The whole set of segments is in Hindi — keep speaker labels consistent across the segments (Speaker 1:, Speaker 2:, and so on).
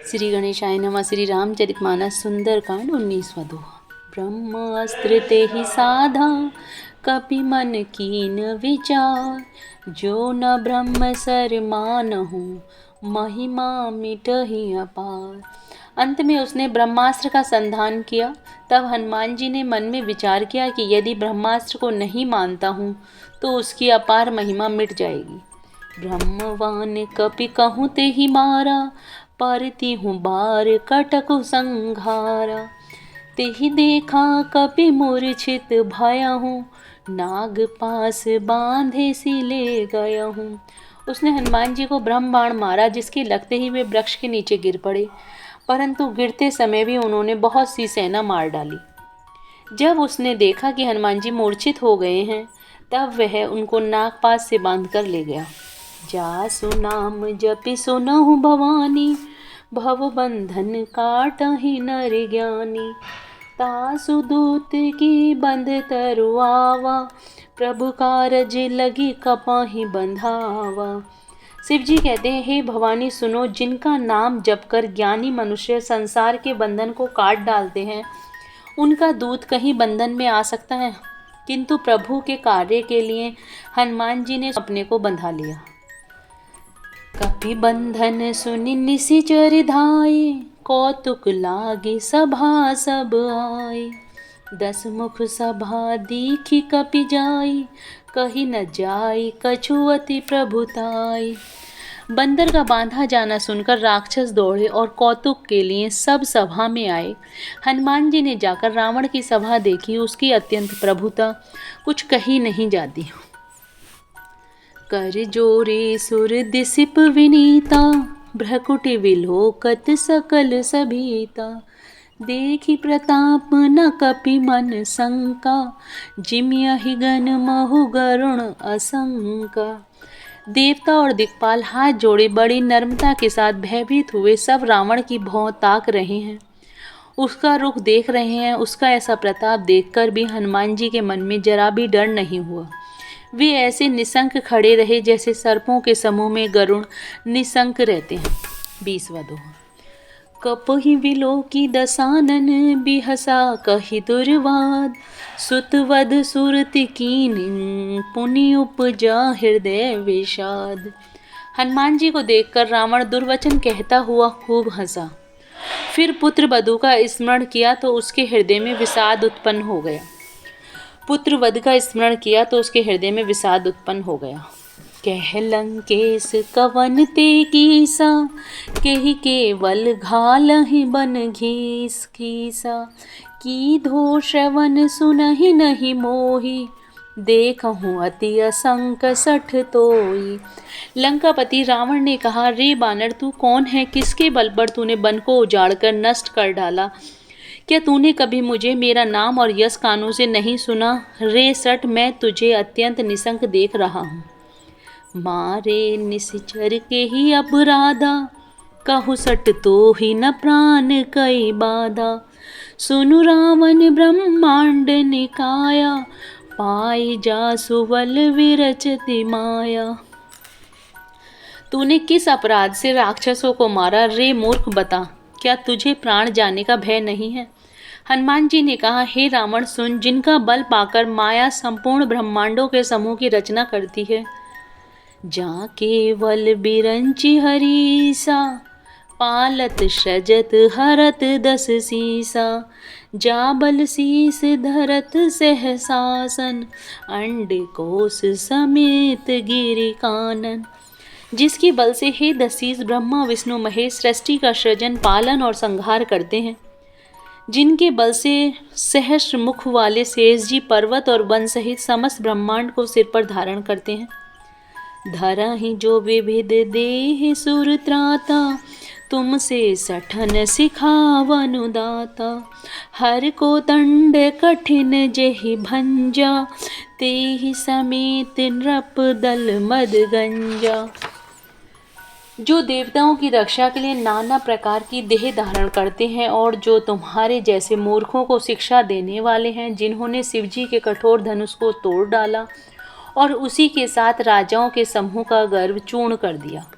Speaker 1: श्री गणेशाय नमः। श्री रामचरितमानस सुंदरकांड 19वां दोहा। ब्रह्मास्त्र ते ही साधा कपि मन कीन विचार, जो न ब्रह्म सर मानहु महिमा मिटहि अपार। अंत में उसने ब्रह्मास्त्र का संधान किया। तब हनुमान जी ने मन में विचार किया कि यदि ब्रह्मास्त्र को नहीं मानता हूँ तो उसकी अपार महिमा मिट जाएगी। ब्रह्मवान कपि कहूँ ते ही मारा, परती हूँ बार कटकु संघारा। तेहि देखा कपि मूर्छित भया हूँ, नाग पास बांधे सी ले गया हूँ। उसने हनुमान जी को ब्रह्म बाण मारा, जिसके लगते ही वे वृक्ष के नीचे गिर पड़े, परंतु गिरते समय भी उन्होंने बहुत सी सेना मार डाली। जब उसने देखा कि हनुमान जी मूर्छित हो गए हैं, तब वह उनको नागपास से बांध कर ले गया। जासु नाम जपि सुनहु भवानी, भव बंधन काटहि नर ज्ञानी। तासु दूत की बंध तरुआवा, प्रभु कारज लगी कपाहि बंधावा। शिव जी कहते हैं, हे भवानी सुनो, जिनका नाम जपकर ज्ञानी मनुष्य संसार के बंधन को काट डालते हैं, उनका दूत कहीं बंधन में आ सकता है? किंतु प्रभु के कार्य के लिए हनुमान जी ने अपने को बंधा लिया। कपि बंधन सुनि निशिचर धाये, कौतुक लागे सभा सब आए। 10 मुख सभा दीखि कपि जाई, कही न जाई कछु अति प्रभुताई। बंदर का बांधा जाना सुनकर राक्षस दौड़े और कौतुक के लिए सब सभा में आए। हनुमान जी ने जाकर रावण की सभा देखी, उसकी अत्यंत प्रभुता कुछ कही नहीं जाती। कर जोरे सुर दिसिप विनीता, भ्रकुटि विलोकत सकल सभीता। देखी प्रताप न कपि मन शंका, जिमियहि गण महु गरुण असंका। देवता और दिक्पाल हाथ जोड़े बड़ी नम्रता के साथ भयभीत हुए सब रावण की भौं ताक रहे हैं, उसका रुख देख रहे हैं। उसका ऐसा प्रताप देखकर भी हनुमान जी के मन में जरा भी डर नहीं हुआ। वे ऐसे निशंक खड़े रहे जैसे सर्पों के समूह में गरुड़ निशंक रहते हैं। 20वां दोहा। कपहि विलोकी दसानन, बिहसा कहि दुर्वाद। सुतवद सुरति कीन्ह, पुनि उपजा हृदय विषाद। हनुमान जी को देखकर रावण दुर्वचन कहता हुआ खूब हंसा। फिर पुत्र वधू का स्मरण किया तो उसके हृदय में विषाद उत्पन्न हो गया। कह लंकेश कवन ते कीसा, केहि केवल घालहि बन घीस खीसा। की धो श्रवण सुनहि नहीं मोहि, देखहु अति असंक सठ तोई। लंकापति रावण ने कहा, रे बानर, तू कौन है? किसके बल पर तूने वन को उजाड़कर नष्ट कर डाला? क्या तूने कभी मुझे मेरा नाम और यश कानों से नहीं सुना? रे सठ, मैं तुझे अत्यंत निशंक देख रहा हूँ। मारे निश्चर के ही अपराधा, कहु सट तो ही न प्राण कई बाधा। सुनु रावण ब्रह्मांड निकाया, पाई जासु बल विरचति माया। तूने किस अपराध से राक्षसों को मारा? रे मूर्ख, बता, क्या तुझे प्राण जाने का भय नहीं है? हनुमान जी ने कहा, हे रावण सुन, जिनका बल पाकर माया संपूर्ण ब्रह्मांडों के समूह की रचना करती है। जा केवल बिरंचि हरीसा, पालत सजत हरत 10 सीसा। जा बल शीस धरत सहसासन, अंड कोश समेत गिरि कानन। जिसके बल से हे दशीस ब्रह्मा विष्णु महेश सृष्टि का सृजन, पालन और संहार करते हैं। जिनके बल से सहस्र मुख वाले शेष जी पर्वत और वन सहित समस्त ब्रह्मांड को सिर पर धारण करते हैं। धरा ही जो विविध देह सुर त्राता, तुमसे सठन सिखावनु दाता। हर को दंड कठिन जेहि भंजा, तेहि समेत नृप दल मद गंजा। जो देवताओं की रक्षा के लिए नाना प्रकार की देह धारण करते हैं और जो तुम्हारे जैसे मूर्खों को शिक्षा देने वाले हैं, जिन्होंने शिवजी के कठोर धनुष को तोड़ डाला और उसी के साथ राजाओं के समूह का गर्व चूर्ण कर दिया।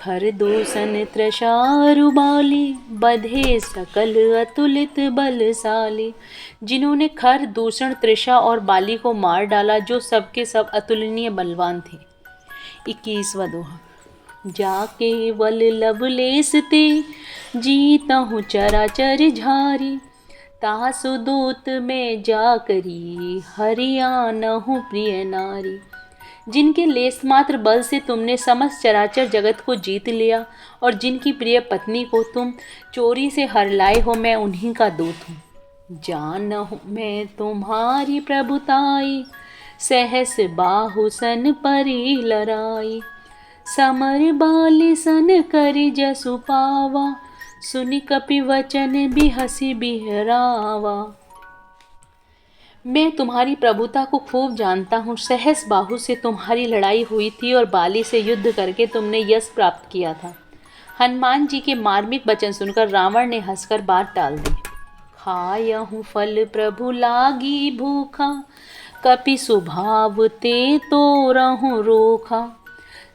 Speaker 1: खर दूषण त्रषारु बाली, बधे सकल अतुलित बलशाली। जिन्होंने खर दूषण तृषा और बाली को मार डाला, जो सबके सब अतुलनीय बलवान थे। 21वां दोहा। जाके बल लवलेस ते, जीतहु चराचर झारी। तासु दूत में जाकरी, हरियानहु प्रिय नारी। जिनके लेस मात्र बल से तुमने समस्त चराचर जगत को जीत लिया, और जिनकी प्रिय पत्नी को तुम चोरी से हर लाए हो, मैं उन्हीं का दूत हूँ। जानहु मैं तुम्हारी प्रभुताई, सहस बाहु सन परी लड़ाई। समर बाली सन करि जसु पावा, सुनि कपि वचन बिहसि बिहरावा। मैं तुम्हारी प्रभुता को खूब जानता हूँ। सहस बाहु से तुम्हारी लड़ाई हुई थी और बाली से युद्ध करके तुमने यश प्राप्त किया था। हनुमान जी के मार्मिक वचन सुनकर रावण ने हंसकर बात टाल दी। खायहु फल प्रभु लागी भूखा, कपि स्वभाव ते तोरहु रोखा।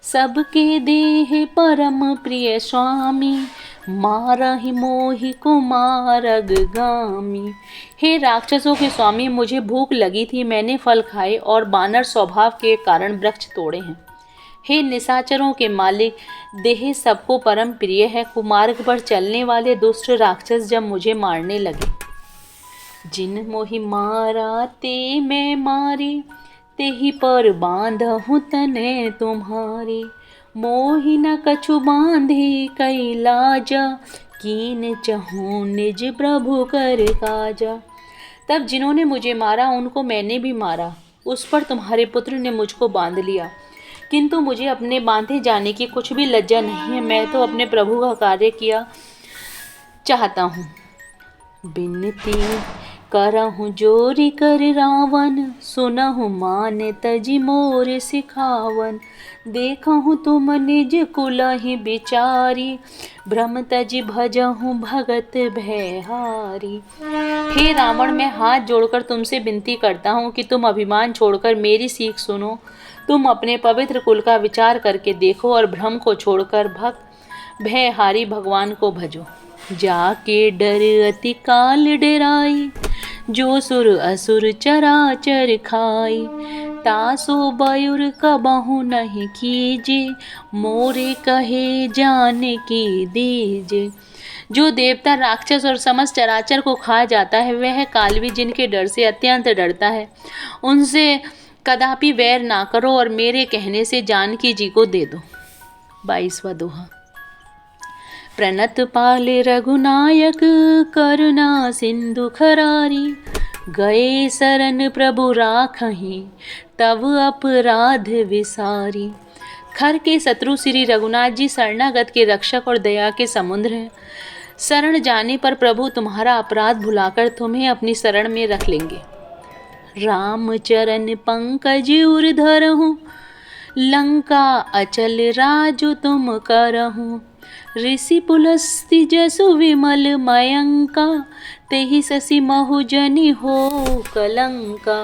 Speaker 1: सबके देह परम प्रिय स्वामी, मारहि मोहि कुमारग गामी। हे राक्षसों के स्वामी, मुझे भूख लगी थी, मैंने फल खाए और बानर स्वभाव के कारण वृक्ष तोड़े हैं। हे निशाचरों के मालिक, देह सबको परम प्रिय है। कुमार्ग पर चलने वाले दुष्ट राक्षस जब मुझे मारने लगे। जिन मोहि मारा ते मैं मारी, तेहि पर बांधहु तने तुम्हारी। मोहि न कछु बांधी कई लाजा, कीन चहूँ निज प्रभु कर काजा। तब जिन्होंने मुझे मारा उनको मैंने भी मारा, उस पर तुम्हारे पुत्र ने मुझको बांध लिया। किंतु मुझे अपने बांधे जाने की कुछ भी लज्जा नहीं है, मैं तो अपने प्रभु का कार्य किया चाहता हूँ। बिनती करहु जोरी कर रावण, सुनहु मान तजि मोर सिखावन। देखहु तुम निज कुलहि बिचारी, भ्रम तजि भजहु भगत भयहारी। हे रावण, मैं हाथ जोड़कर तुमसे विनती करता हूँ कि तुम अभिमान छोड़कर मेरी सीख सुनो। तुम अपने पवित्र कुल का विचार करके देखो और भ्रम को छोड़कर भक्त भयहारी भगवान को भजो। जाके डर अति काल डराई, जो सुर असुर चराचर खाई। तासो बयुर कबहु नहीं कीजे, मोरे कहे जान की दीजे। जो देवता राक्षस और समस्त चराचर को खा जाता है, वह कालवी जिनके डर से अत्यंत डरता है। उनसे कदापि वैर ना करो और मेरे कहने से जानकी जी को दे दो। 22वां दोहा। प्रणत पाल रघुनायक, करुणा सिंधु खरारी। गए शरण प्रभु राखहीं, तब अपराध विसारी। खर के शत्रु श्री रघुनाथ जी शरणागत के रक्षक और दया के समुद्र हैं। शरण जाने पर प्रभु तुम्हारा अपराध भुलाकर तुम्हें अपनी शरण में रख लेंगे। राम चरण पंकज उर धरहूँ, लंका अचल राजु तुम करहूँ। ऋषि पुलस्ति जसु विमल मयंका, तेहि शशि महु जनि हो कलंका।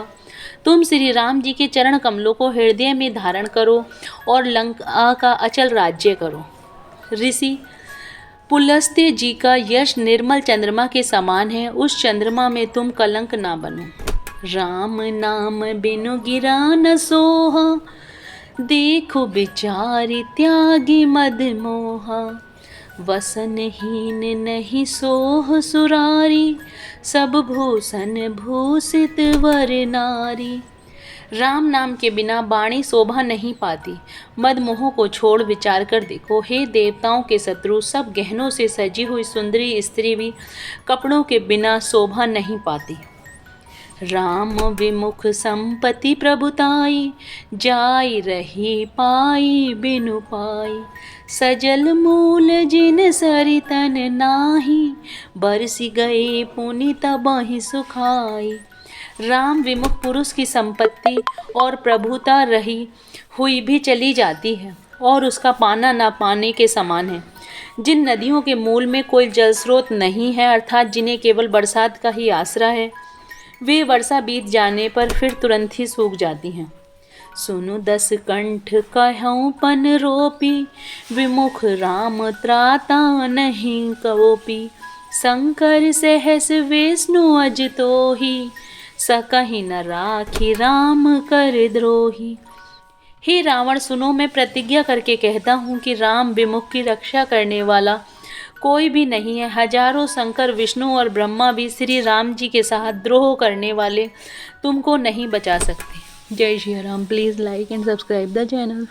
Speaker 1: तुम श्री राम जी के चरण कमलों को हृदय में धारण करो और लंका का अचल राज्य करो। ऋषि पुलस्त्य जी का यश निर्मल चंद्रमा के समान है, उस चंद्रमा में तुम कलंक ना बनो। राम नाम बिनु गिरा न सोहा, देखो बिचारी त्यागी मद मोहा। वसनहीन नहीं सोह सुरारी, सब भूषण भूषित वर नारी। राम नाम के बिना वाणी शोभा नहीं पाती। मद मोह को छोड़ विचार कर देखो। हे देवताओं के शत्रु, सब गहनों से सजी हुई सुंदरी स्त्री भी कपड़ों के बिना शोभा नहीं पाती। राम विमुख संपत्ति प्रभुताई, जाई रही पाई बिनु पाई। सजल मूल जिन सरितन नाही, बरसी गए पुनि तबहि सुखाई। राम विमुख पुरुष की संपत्ति और प्रभुता रही हुई भी चली जाती है और उसका पाना ना पाने के समान है। जिन नदियों के मूल में कोई जल स्रोत नहीं है, अर्थात जिन्हें केवल बरसात का ही आसरा है, वे वर्षा बीत जाने पर फिर तुरंत ही सूख जाती हैं। सुनु दस कंठ कहऊँ पन रोपी, विमुख राम त्राता नहीं कवोपी। शंकर सहस विष्णु अजितोहि, सकहि न राखी राम कर द्रोही। हे रावण सुनो, मैं प्रतिज्ञा करके कहता हूँ कि राम विमुख की रक्षा करने वाला कोई भी नहीं है। हजारों शंकर विष्णु और ब्रह्मा भी श्री राम जी के साथ द्रोह करने वाले तुमको नहीं बचा सकते। जय Shri Ram. Please like and subscribe the channel.